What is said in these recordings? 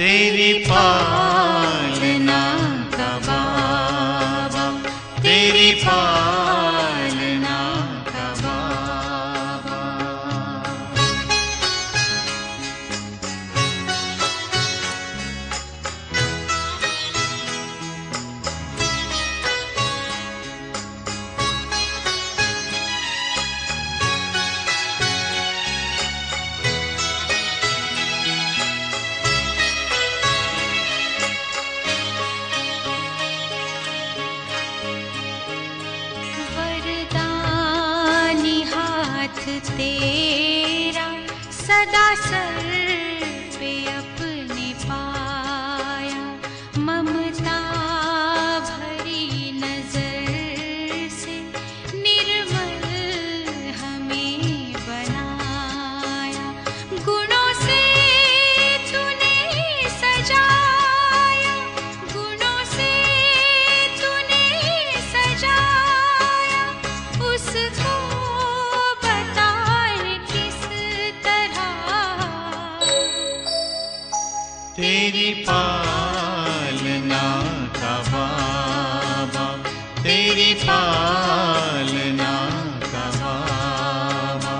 तेरी पालना का बाबा, तेरी पालना का बाबा। तेरा सदा सर पे अपने पाया, ममता भरी नजर से निर्मल हमें बनाया। गुणों से तूने सजाया, गुणों से तूने सजाया, उसको तेरी पालना का बाबा, तेरी पालना का बाबा।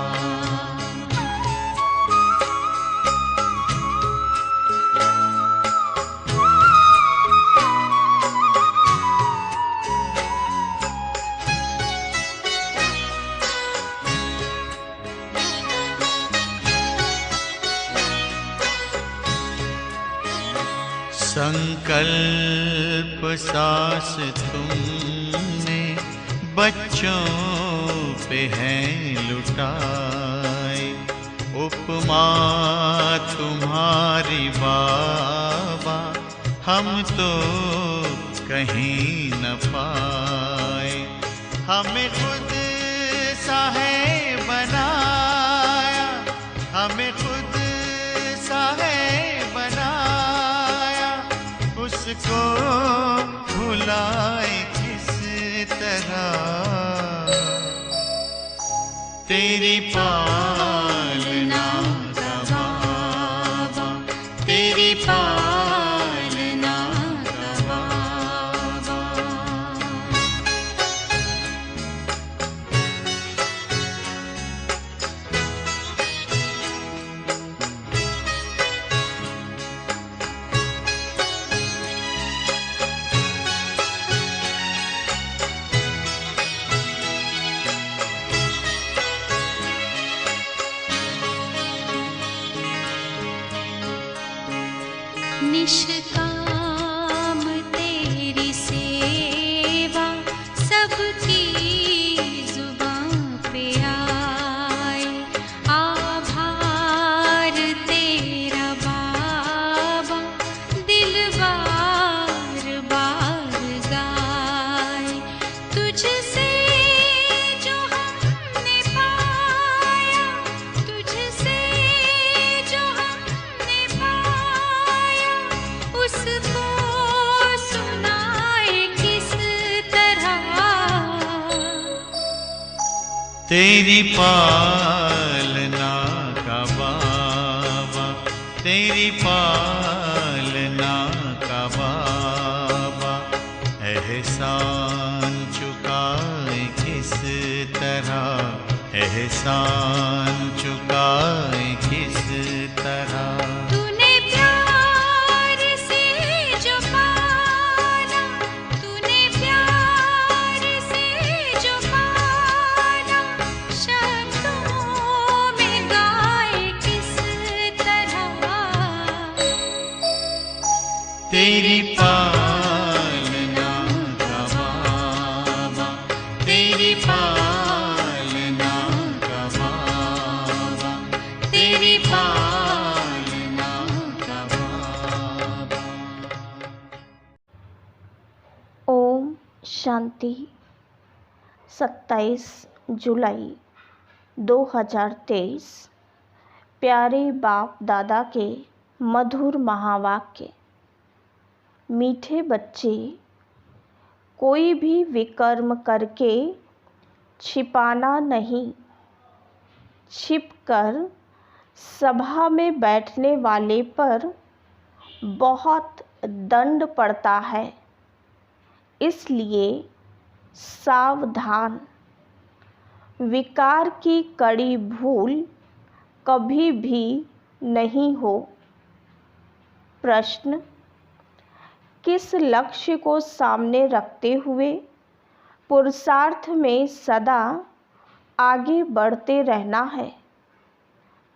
संकल्प सांस तुमने बच्चों पे हैं लुटाए, उपमा तुम्हारी बाबा हम तो कहीं न पाए। हमें खुद सा है बनाया, हमें खुद सा है बनाया, उसको भुलाए किस तरह। तेरी पालना का बाबा, तेरी पालना का बाबा। निष्काम तेरी सेवा सबकी जुबां पे आए, आभार तेरा बाबा दिल बार बार गाए। तुझसे जो हमने पाया, तुझसे जो हमने पाया, उसको सुनाए किस तरह। तेरी पालना का बाबा, तेरी पालना का बाबा। एहसान चुकाए किस तरह, एहसान चुकाए किस तरह। तूने प्यार से जो पाला, तूने प्यार से जो पाला, शब्दों में गाए किस तरह। तेरी पालना का बाबा, तेरी पालना का बाबा, तेरी पालना का बाबा। ओम शांति। 27 जुलाई 2023। प्यारे बाप दादा के मधुर महावाक्य। मीठे बच्चे, कोई भी विकर्म करके छिपाना नहीं। छिपकर सभा में बैठने वाले पर बहुत दंड पड़ता है, इसलिए सावधान। विकार की कड़ी भूल कभी भी नहीं हो। प्रश्न: किस लक्ष्य को सामने रखते हुए पुरुषार्थ में सदा आगे बढ़ते रहना है?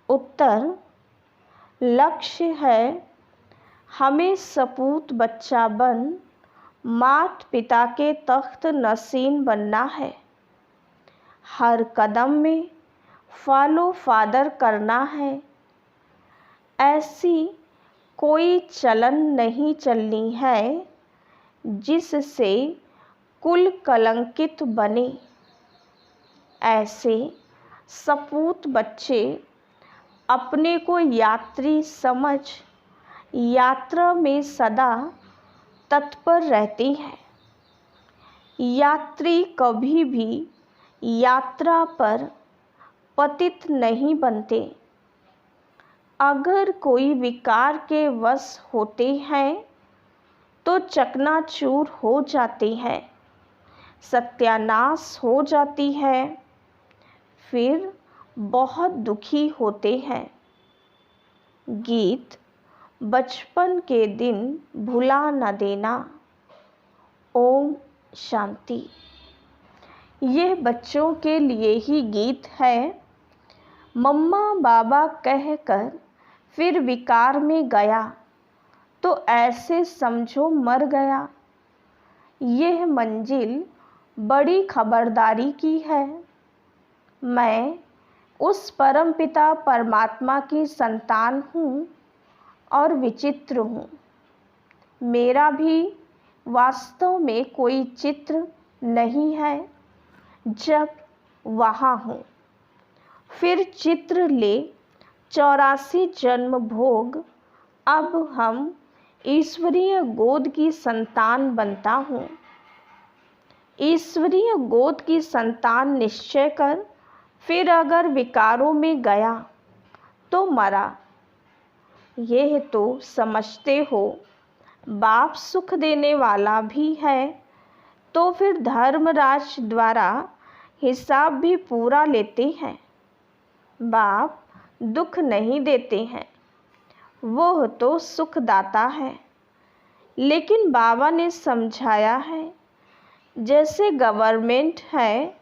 उत्तर: लक्ष्य है हमें सपूत बच्चा बन माता पिता के तख्त नशीन बनना है। हर कदम में फॉलो फादर करना है। ऐसी कोई चलन नहीं चलनी है जिससे कुल कलंकित बने। ऐसे सपूत बच्चे अपने को यात्री समझ यात्रा में सदा तत्पर रहते हैं। यात्री कभी भी यात्रा पर पतित नहीं बनते। अगर कोई विकार के वश होते हैं तो चकनाचूर हो जाते हैं, सत्यानाश हो जाती है, फिर बहुत दुखी होते हैं। गीत बचपन के दिन भुला न देना। ओम शांति। यह बच्चों के लिए ही गीत है। मम्मा बाबा कहकर फिर विकार में गया तो ऐसे समझो मर गया। यह मंजिल बड़ी खबरदारी की है। मैं उस परमपिता परमात्मा की संतान हूँ और विचित्र हूँ। मेरा भी वास्तव में कोई चित्र नहीं है जब वहाँ हूँ। फिर चित्र ले 84 जन्म भोग। अब हम ईश्वरीय गोद की संतान बनता हूँ। ईश्वरीय गोद की संतान निश्चय कर, फिर अगर विकारों में गया तो मरा। यह तो समझते हो बाप सुख देने वाला भी है, तो फिर धर्मराज द्वारा हिसाब भी पूरा लेते हैं। बाप दुख नहीं देते हैं, वो तो सुखदाता है। लेकिन बाबा ने समझाया है, जैसे गवर्नमेंट है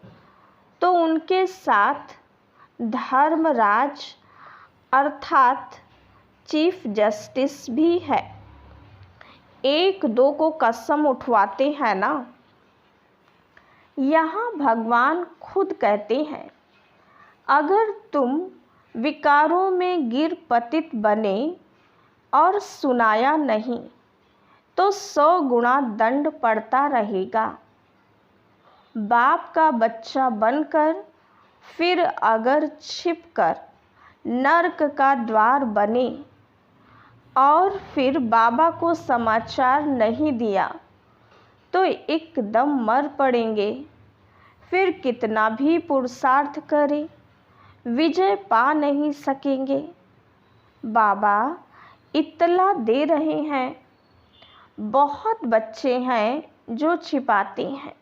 तो उनके साथ धर्मराज अर्थात चीफ जस्टिस भी है। एक दो को कसम उठवाते हैं ना। यहाँ भगवान खुद कहते हैं, अगर तुम विकारों में गिर पतित बने और सुनाया नहीं तो 100 गुना दंड पड़ता रहेगा। बाप का बच्चा बनकर फिर अगर छिपकर नर्क का द्वार बने और फिर बाबा को समाचार नहीं दिया तो एकदम मर पड़ेंगे। फिर कितना भी पुरुषार्थ करें, विजय पा नहीं सकेंगे। बाबा इत्तला दे रहे हैं। बहुत बच्चे हैं जो छिपाते हैं।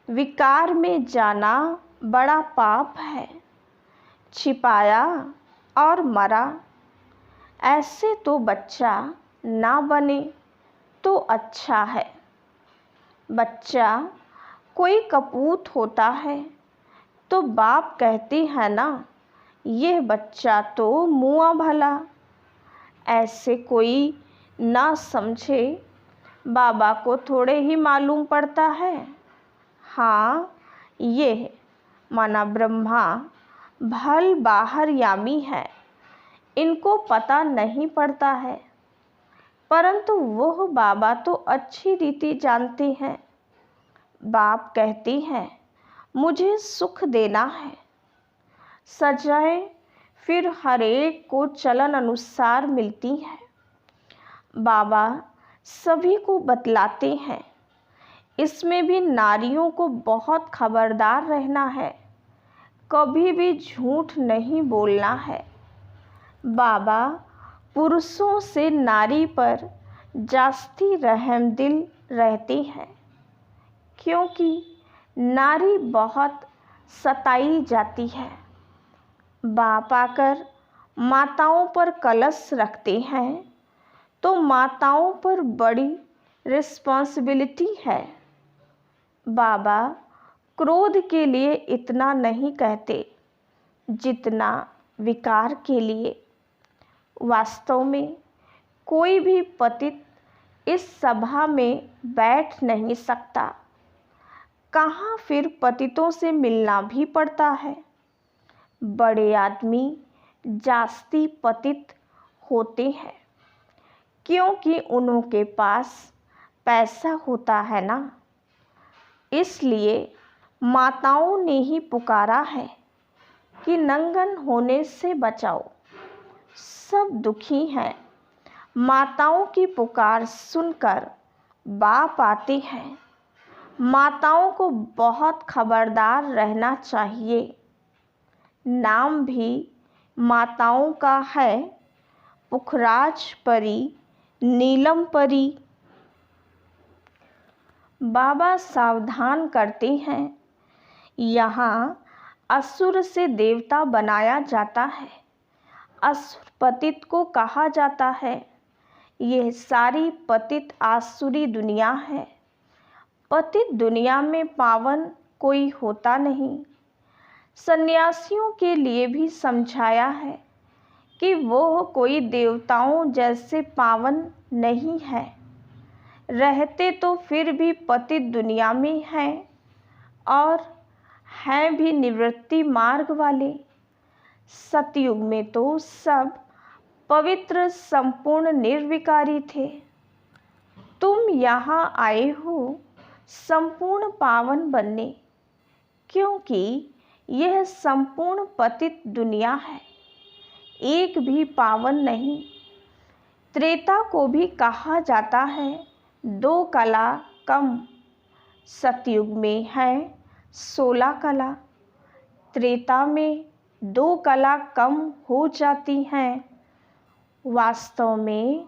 विकार में जाना बड़ा पाप है। छिपाया और मरा। ऐसे तो बच्चा ना बने तो अच्छा है। बच्चा कोई कपूत होता है तो बाप कहते हैं ना, यह बच्चा तो मुआ भला। ऐसे कोई ना समझे, बाबा को थोड़े ही मालूम पड़ता है। हाँ, ये माना ब्रह्मा भल बाहर यामी है, इनको पता नहीं पड़ता है, परंतु वह बाबा तो अच्छी रीति जानते हैं। बाप कहते हैं, मुझे सुख देना है। सजाएं फिर हर एक को चलन अनुसार मिलती है। बाबा सभी को बतलाते हैं, इसमें भी नारियों को बहुत खबरदार रहना है। कभी भी झूठ नहीं बोलना है। बाबा पुरुषों से नारी पर जास्ती रहमदिल रहती हैं, क्योंकि नारी बहुत सताई जाती है। बाप आकर माताओं पर कलश रखते हैं तो माताओं पर बड़ी रिस्पॉन्सिबिलिटी है। बाबा क्रोध के लिए इतना नहीं कहते जितना विकार के लिए। वास्तव में कोई भी पतित इस सभा में बैठ नहीं सकता। कहाँ फिर पतितों से मिलना भी पड़ता है। बड़े आदमी जास्ती पतित होते हैं, क्योंकि उनके पास पैसा होता है ना। इसलिए माताओं ने ही पुकारा है कि नंगन होने से बचाओ। सब दुखी हैं। माताओं की पुकार सुनकर बाप आते हैं। माताओं को बहुत खबरदार रहना चाहिए। नाम भी माताओं का है, पुखराज परी, नीलम परी। बाबा सावधान करते हैं, यहाँ असुर से देवता बनाया जाता है। असुर पतित को कहा जाता है। यह सारी पतित आसुरी दुनिया है। पतित दुनिया में पावन कोई होता नहीं। सन्यासियों के लिए भी समझाया है कि वो कोई देवताओं जैसे पावन नहीं है। रहते तो फिर भी पतित दुनिया में हैं और हैं भी निवृत्ति मार्ग वाले। सतयुग में तो सब पवित्र संपूर्ण निर्विकारी थे। तुम यहाँ आए हो संपूर्ण पावन बनने, क्योंकि यह संपूर्ण पतित दुनिया है। एक भी पावन नहीं। त्रेता को भी कहा जाता है 2 कला कम। सतयुग में है 16 कला। त्रेता में 2 कला कम हो जाती हैं। वास्तव में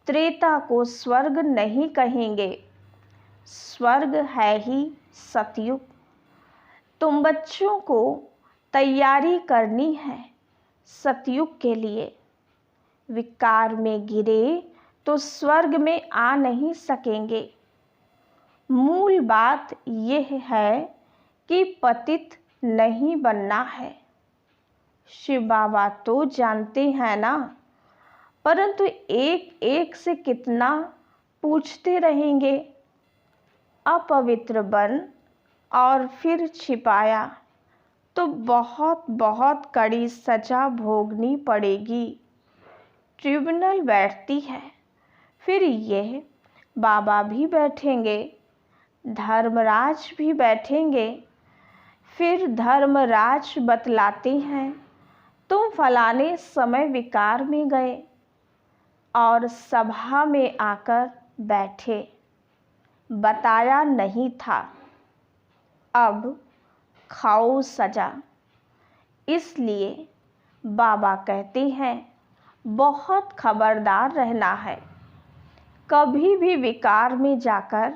त्रेता को स्वर्ग नहीं कहेंगे। स्वर्ग है ही सतयुग। तुम बच्चों को तैयारी करनी है सतयुग के लिए। विकार में गिरे तो स्वर्ग में आ नहीं सकेंगे। मूल बात यह है कि पतित नहीं बनना है। शिव बाबा तो जानते हैं ना, परंतु एक एक से कितना पूछते रहेंगे। अपवित्र बन और फिर छिपाया तो बहुत बहुत कड़ी सज़ा भोगनी पड़ेगी। ट्रिब्यूनल बैठती है, फिर यह बाबा भी बैठेंगे, धर्मराज भी बैठेंगे। फिर धर्मराज बतलाते हैं, तुम फलाने समय विकार में गए और सभा में आकर बैठे, बताया नहीं था, अब खाओ सजा। इसलिए बाबा कहते हैं बहुत खबरदार रहना है। कभी भी विकार में जाकर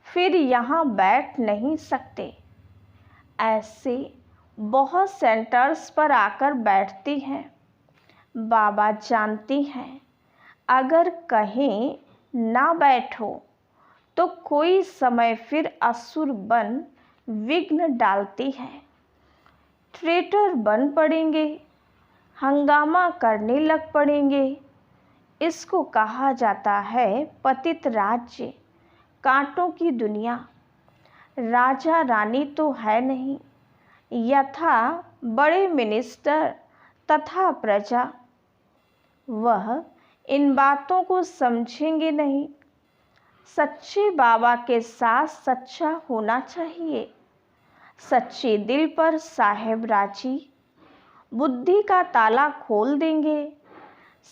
फिर यहाँ बैठ नहीं सकते। ऐसे बहुत सेंटर्स पर आकर बैठते हैं। बाबा जानते हैं अगर कहीं ना बैठो तो कोई समय फिर असुर बन विघ्न डालती है। ट्रेटर बन पड़ेंगे, हंगामा करने लग पड़ेंगे। इसको कहा जाता है पतित राज्य, कांटों की दुनिया। राजा रानी तो है नहीं, यथा बड़े मिनिस्टर तथा प्रजा। वह इन बातों को समझेंगे नहीं। सच्चे बाबा के साथ सच्चा होना चाहिए। सच्चे दिल पर साहेब राजी बुद्धि का ताला खोल देंगे।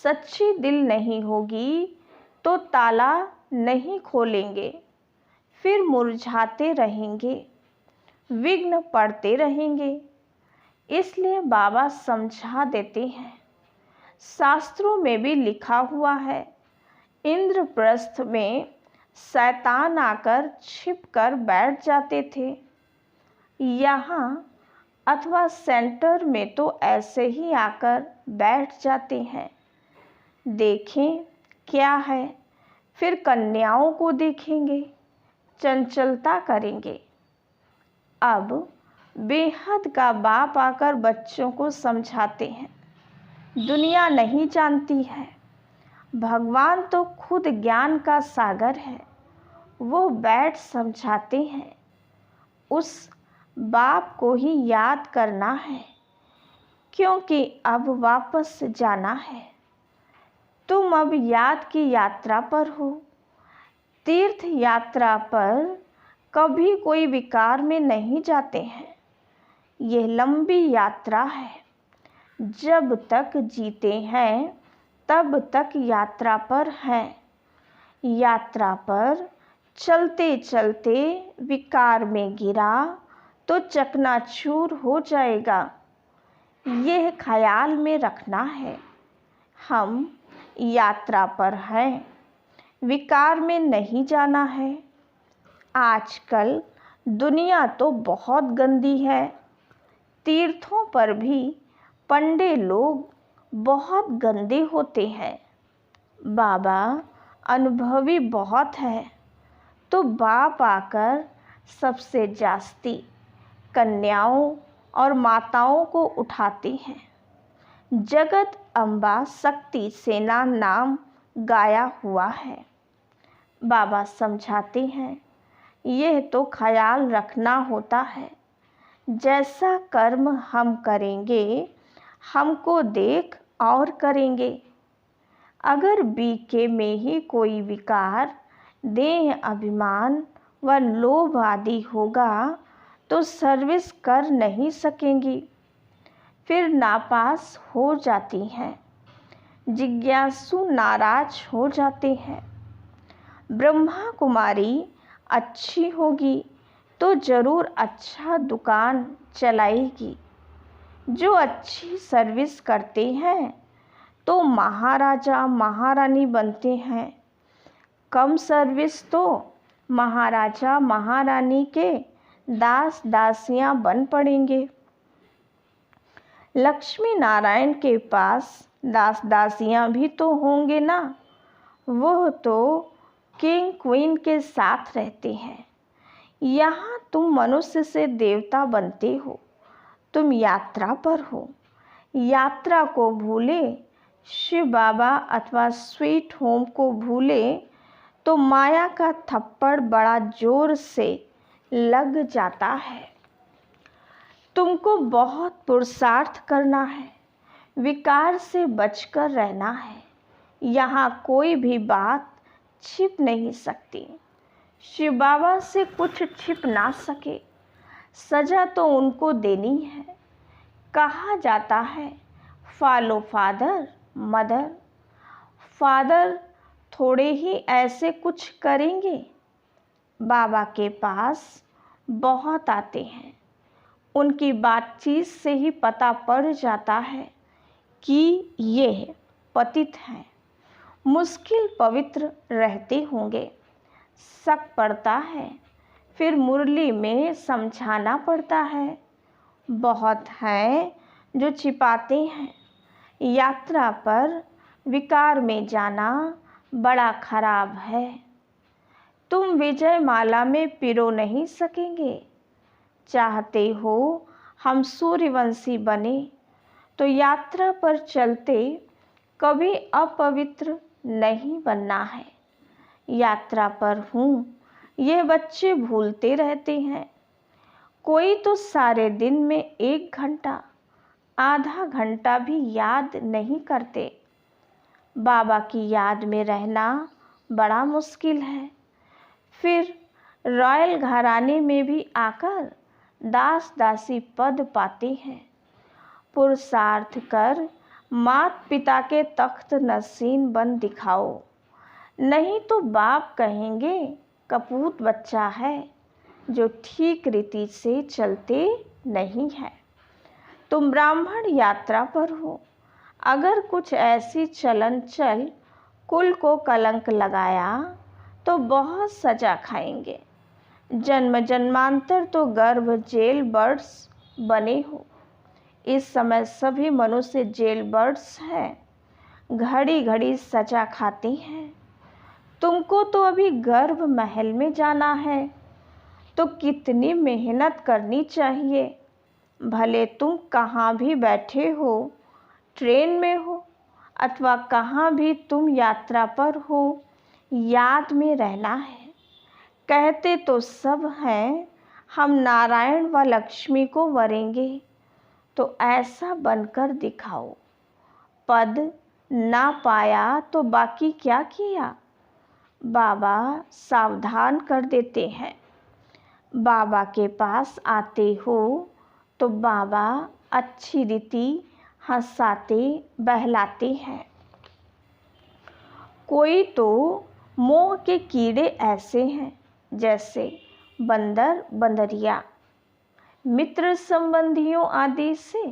सच्ची दिल नहीं होगी तो ताला नहीं खोलेंगे। फिर मुरझाते रहेंगे, विघ्न पड़ते रहेंगे। इसलिए बाबा समझा देते हैं, शास्त्रों में भी लिखा हुआ है, इंद्रप्रस्थ में शैतान आकर छिप कर बैठ जाते थे। यहाँ अथवा सेंटर में तो ऐसे ही आकर बैठ जाते हैं। देखें क्या है, फिर कन्याओं को देखेंगे, चंचलता करेंगे। अब बेहद का बाप आकर बच्चों को समझाते हैं, दुनिया नहीं जानती है, भगवान तो खुद ज्ञान का सागर है, वो बैठ समझाते हैं। उस बाप को ही याद करना है, क्योंकि अब वापस जाना है। तुम अब याद की यात्रा पर हो। तीर्थ यात्रा पर कभी कोई विकार में नहीं जाते हैं। यह लंबी यात्रा है। जब तक जीते हैं तब तक यात्रा पर हैं। यात्रा पर चलते चलते विकार में गिरा तो चकनाचूर हो जाएगा। यह ख्याल में रखना है। हम यात्रा पर हैं, विकार में नहीं जाना है। आजकल दुनिया तो बहुत गंदी है। तीर्थों पर भी पंडे लोग बहुत गंदे होते हैं। बाबा अनुभवी बहुत है, तो बाप आकर सबसे जास्ती कन्याओं और माताओं को उठाते हैं। जगत अम्बा शक्ति सेना नाम गाया हुआ है। बाबा समझाते हैं, यह तो ख्याल रखना होता है। जैसा कर्म हम करेंगे, हमको देख और करेंगे। अगर बीके में ही कोई विकार, देह अभिमान व लोभ आदि होगा तो सर्विस कर नहीं सकेंगी, फिर नापास हो जाती हैं। जिज्ञासु नाराज हो जाते हैं। ब्रह्मा कुमारी अच्छी होगी तो ज़रूर अच्छा दुकान चलाएगी। जो अच्छी सर्विस करते हैं तो महाराजा महारानी बनते हैं। कम सर्विस तो महाराजा महारानी के दास दासियां बन पड़ेंगे। लक्ष्मी नारायण के पास दास दासियां भी तो होंगे ना। वह तो किंग क्वीन के साथ रहते हैं। यहाँ तुम मनुष्य से देवता बनते हो। तुम यात्रा पर हो। यात्रा को भूले, शिव बाबा अथवा स्वीट होम को भूले तो माया का थप्पड़ बड़ा जोर से लग जाता है। तुमको बहुत पुरुषार्थ करना है, विकार से बचकर रहना है। यहाँ कोई भी बात छिप नहीं सकती। शिव बाबा से कुछ छिप ना सके। सजा तो उनको देनी है। कहा जाता है, फॉलो फादर मदर। फादर थोड़े ही ऐसे कुछ करेंगे। बाबा के पास बहुत आते हैं। उनकी बातचीत से ही पता पड़ जाता है कि ये पतित हैं। मुश्किल पवित्र रहते होंगे। शक पड़ता है, फिर मुरली में समझाना पड़ता है। बहुत हैं जो छिपाते हैं। यात्रा पर विकार में जाना बड़ा खराब है। तुम विजय माला में पिरो नहीं सकेंगे। चाहते हो हम सूर्यवंशी बने तो यात्रा पर चलते कभी अपवित्र नहीं बनना है। यात्रा पर हूँ, ये बच्चे भूलते रहते हैं। कोई तो सारे दिन में 1 घंटा, आधा घंटा भी याद नहीं करते। बाबा की याद में रहना बड़ा मुश्किल है। फिर रॉयल घराने में भी आकर दास दासी पद पाते हैं। पुरुषार्थ कर माता पिता के तख्त नसीन बन दिखाओ, नहीं तो बाप कहेंगे कपूत बच्चा है जो ठीक रीति से चलते नहीं है। तुम ब्राह्मण यात्रा पर हो। अगर कुछ ऐसी चलन चल कुल को कलंक लगाया तो बहुत सजा खाएंगे। जन्म जन्मांतर तो गर्भ जेल बर्ड्स बने हो। इस समय सभी मनुष्य जेल बर्ड्स हैं, घड़ी घड़ी सजा खाते हैं। तुमको तो अभी गर्भ महल में जाना है, तो कितनी मेहनत करनी चाहिए। भले तुम कहाँ भी बैठे हो, ट्रेन में हो अथवा कहाँ भी तुम यात्रा पर हो, याद में रहना है। कहते तो सब हैं हम नारायण व लक्ष्मी को वरेंगे, तो ऐसा बनकर दिखाओ। पद ना पाया तो बाकी क्या किया। बाबा सावधान कर देते हैं। बाबा के पास आते हो तो बाबा अच्छी रीति हंसाते बहलाते हैं। कोई तो मोह के कीड़े ऐसे हैं जैसे बंदर बंदरिया। मित्र संबंधियों आदि से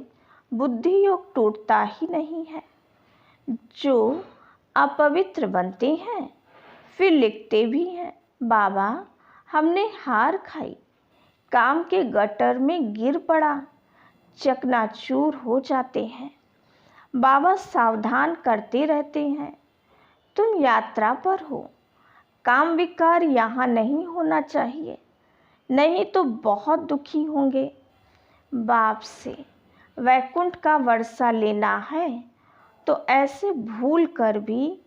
बुद्धि योग टूटता ही नहीं है। जो अपवित्र बनते हैं फिर लिखते भी हैं, बाबा हमने हार खाई, काम के गटर में गिर पड़ा, चकनाचूर हो जाते हैं। बाबा सावधान करते रहते हैं, तुम यात्रा पर हो, काम विकार यहाँ नहीं होना चाहिए, नहीं तो बहुत दुखी होंगे। बाप से वैकुंठ का वर्षा लेना है तो ऐसे भूल कर भी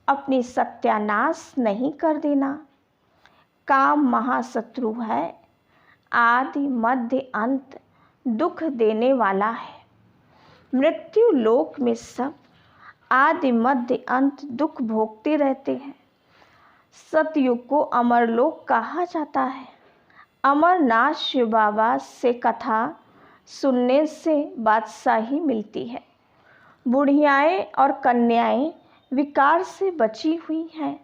अपनी सत्यानाश नहीं कर देना। काम महाशत्रु है, आदि मध्य अंत दुख देने वाला है। मृत्यु लोक में सब आदि मध्य अंत दुख भोगते रहते हैं। सतयुग को अमरलोक कहा जाता है। अमरनाथ शिव बाबा से कथा सुनने से बादशाही मिलती है। बुढ़ियाएँ और कन्याएं विकार से बची हुई हैं।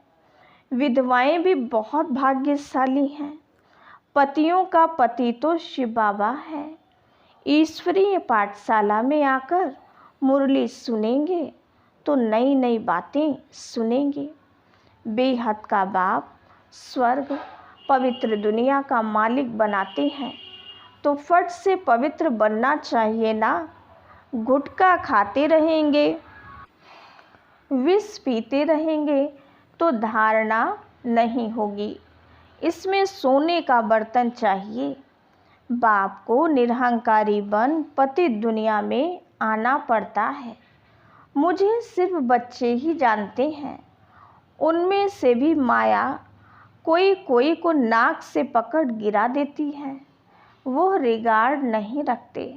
विधवाएं भी बहुत भाग्यशाली हैं। पतियों का पति तो शिव बाबा है। ईश्वरीय पाठशाला में आकर मुरली सुनेंगे तो नई नई बातें सुनेंगे। बेहद का बाप स्वर्ग पवित्र दुनिया का मालिक बनाते हैं तो फट से पवित्र बनना चाहिए ना। गुटखा खाते रहेंगे, विष पीते रहेंगे तो धारणा नहीं होगी। इसमें सोने का बर्तन चाहिए। बाप को निरहंकारी बन पतित दुनिया में आना पड़ता है। मुझे सिर्फ बच्चे ही जानते हैं। उनमें से भी माया कोई कोई को नाक से पकड़ गिरा देती है। वो रिगार्ड नहीं रखते।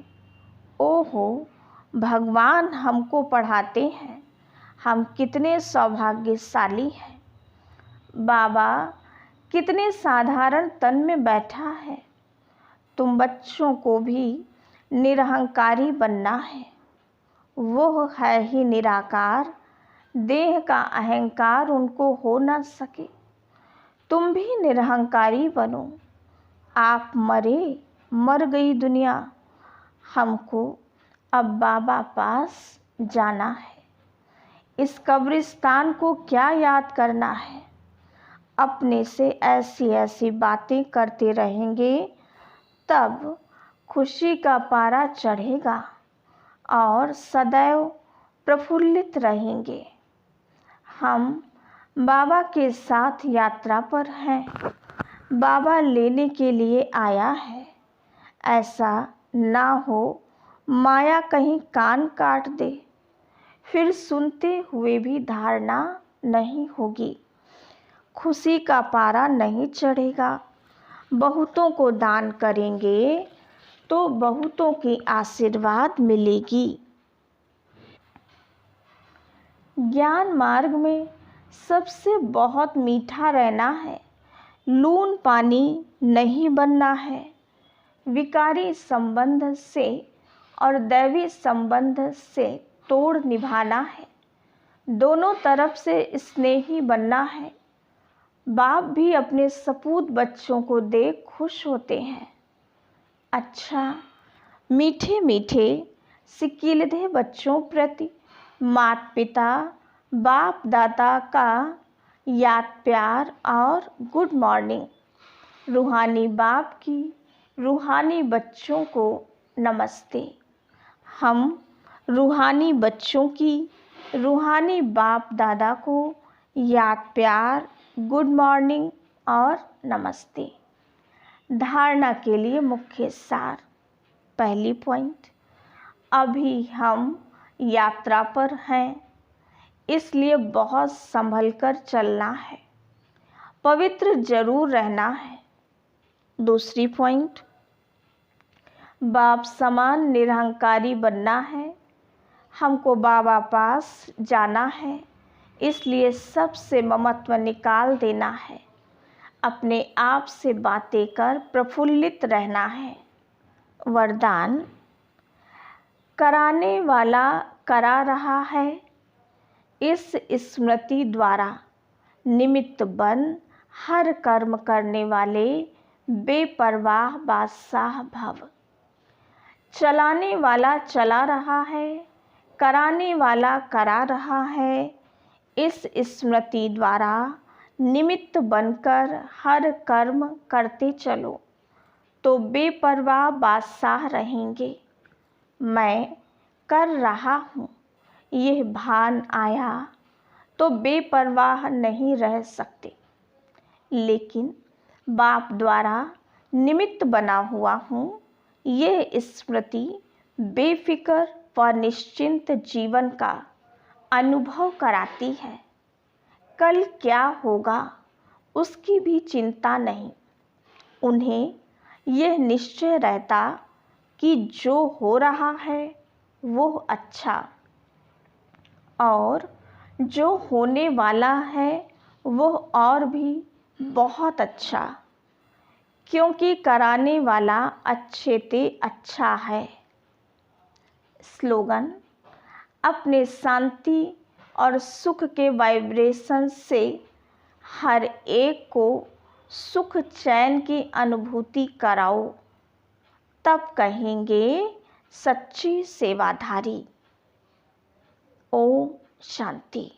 ओहो, भगवान हमको पढ़ाते हैं। हम कितने सौभाग्यशाली हैं। बाबा कितने साधारण तन में बैठा है। तुम बच्चों को भी निरहंकारी बनना है। वो है ही निराकार, देह का अहंकार उनको हो न सके। तुम भी निरहंकारी बनो। आप मरे, मर गई दुनिया। हमको अब बाबा पास जाना है। इस कब्रिस्तान को क्या याद करना है। अपने से ऐसी ऐसी बातें करते रहेंगे तब खुशी का पारा चढ़ेगा और सदैव प्रफुल्लित रहेंगे। हम बाबा के साथ यात्रा पर हैं। बाबा लेने के लिए आया है। ऐसा ना हो माया कहीं कान काट दे, फिर सुनते हुए भी धारणा नहीं होगी। खुशी का पारा नहीं चढ़ेगा। बहुतों को दान करेंगे तो बहुतों की आशीर्वाद मिलेगी। ज्ञान मार्ग में सबसे बहुत मीठा रहना है। लून पानी नहीं बनना है। विकारी संबंध से और दैवी संबंध से तोड़ निभाना है। दोनों तरफ से स्नेही बनना है। बाप भी अपने सपूत बच्चों को देख खुश होते हैं। अच्छा, मीठे मीठे सिकीलधे बच्चों प्रति माता पिता बाप दादा का याद प्यार और गुड मॉर्निंग। रूहानी बाप की रूहानी बच्चों को नमस्ते। हम रूहानी बच्चों की रूहानी बाप दादा को याद प्यार गुड मॉर्निंग और नमस्ते। धारणा के लिए मुख्य सार। पहली पॉइंट, अभी हम यात्रा पर हैं, इसलिए बहुत संभल कर चलना है, पवित्र जरूर रहना है। दूसरी पॉइंट, बाप समान निरहंकारी बनना है, हमको बाबा पास जाना है, इसलिए सबसे ममत्व निकाल देना है, अपने आप से बातें कर प्रफुल्लित रहना है। वरदान, कराने वाला करा रहा है, इस स्मृति द्वारा निमित्त बन हर कर्म करने वाले बेपरवाह बादशाह भव। चलाने वाला चला रहा है, कराने वाला करा रहा है, इस स्मृति द्वारा निमित्त बनकर हर कर्म करते चलो तो बेपरवाह बादशाह रहेंगे। मैं कर रहा हूँ यह भान आया तो बेपरवाह नहीं रह सकते, लेकिन बाप द्वारा निमित्त बना हुआ हूँ, यह स्मृति बेफिक्र व निश्चिंत जीवन का अनुभव कराती है। कल क्या होगा उसकी भी चिंता नहीं। उन्हें यह निश्चय रहता कि जो हो रहा है वो अच्छा, और जो होने वाला है वो और भी बहुत अच्छा, क्योंकि कराने वाला अच्छे ते अच्छा है। स्लोगन, अपने शांति और सुख के वाइब्रेशन से हर एक को सुख चैन की अनुभूति कराओ, तब कहेंगे सच्ची सेवाधारी। ओम शांति।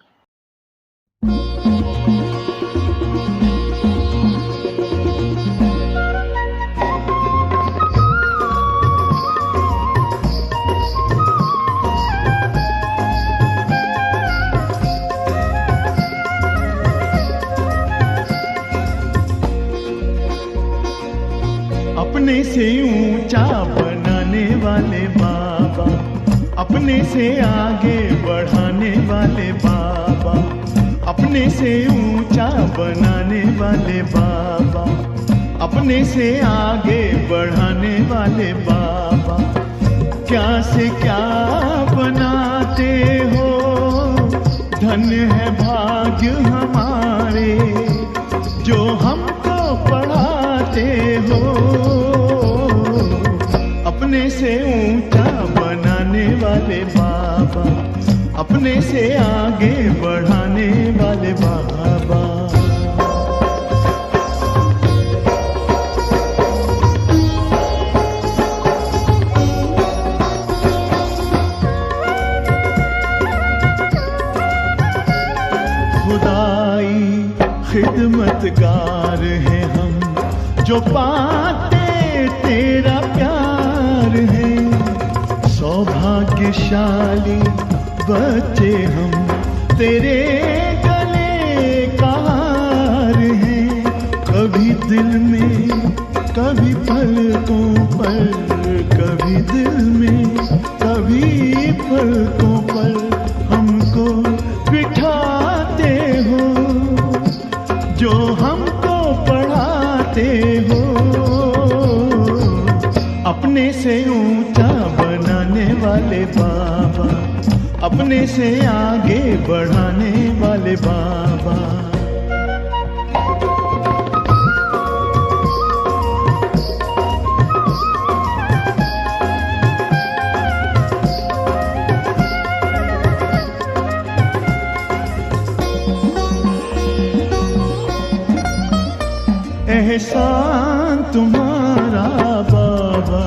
अपने से ऊंचा बनाने वाले बाबा, अपने से आगे बढ़ाने वाले बाबा, अपने से ऊंचा बनाने वाले बाबा, अपने से आगे बढ़ाने वाले बाबा। क्या से क्या बनाते हो, धन्य है भाग्य हमारे जो हमको पढ़ाते हो। अपने से ऊंचा बनाने वाले बाबा, अपने से आगे बढ़ाने वाले बाबा। खुदाई खिदमतगार हैं हम, जो पाते तेरा प्यार है। सौभाग्यशाली बच्चे हम, तेरे गले का हार हैं। कभी दिल में कभी पलकों पर, कभी दिल में कभी पलकों पर हमको बिठाते हो, जो हमको पढ़ाते हो। अपने से ऊंचा बनाने वाले बाबा, अपने से आगे बढ़ाने वाले बाबा। एहसान तुम्हारा बाबा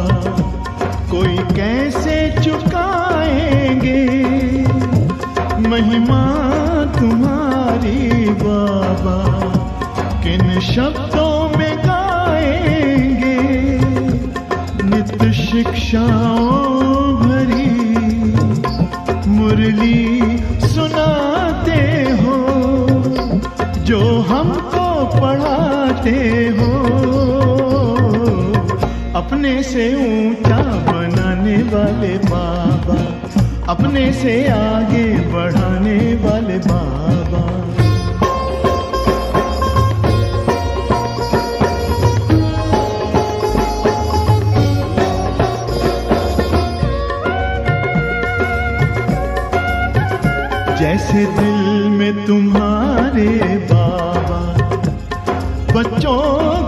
कोई कैसे चुकाएंगे। महिमा तुम्हारी बाबा किन शब्दों में गाएंगे, नित्य शिक्षाओं भरी मुरली सुनाते हो, जो हमको पढ़ाते हो, अपने से ऊंचा बनाने वाले बाबा, अपने से आगे बढ़ाने वाले बाबा। जैसे दिल में तुम्हारे बाबा बच्चों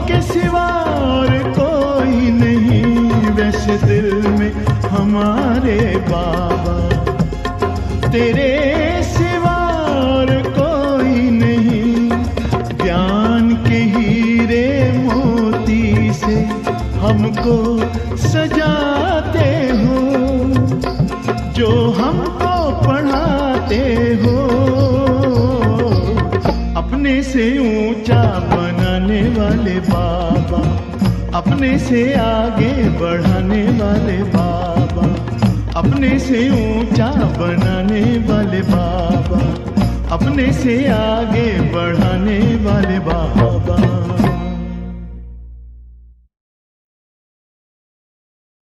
के सिवा और कोई नहीं, वैसे दिल में हमारे बाबा तेरे सिवा और कोई नहीं। ज्ञान के हीरे मोती से हमको सजाते हो, जो हमको पढ़ाते हो, अपने से ऊंचा बनाने वाले बाबा, अपने से आगे बढ़ाने वाले बाबा, अपने से ऊंचा बनाने वाले बाबा, अपने से आगे बढ़ाने वाले बाबा।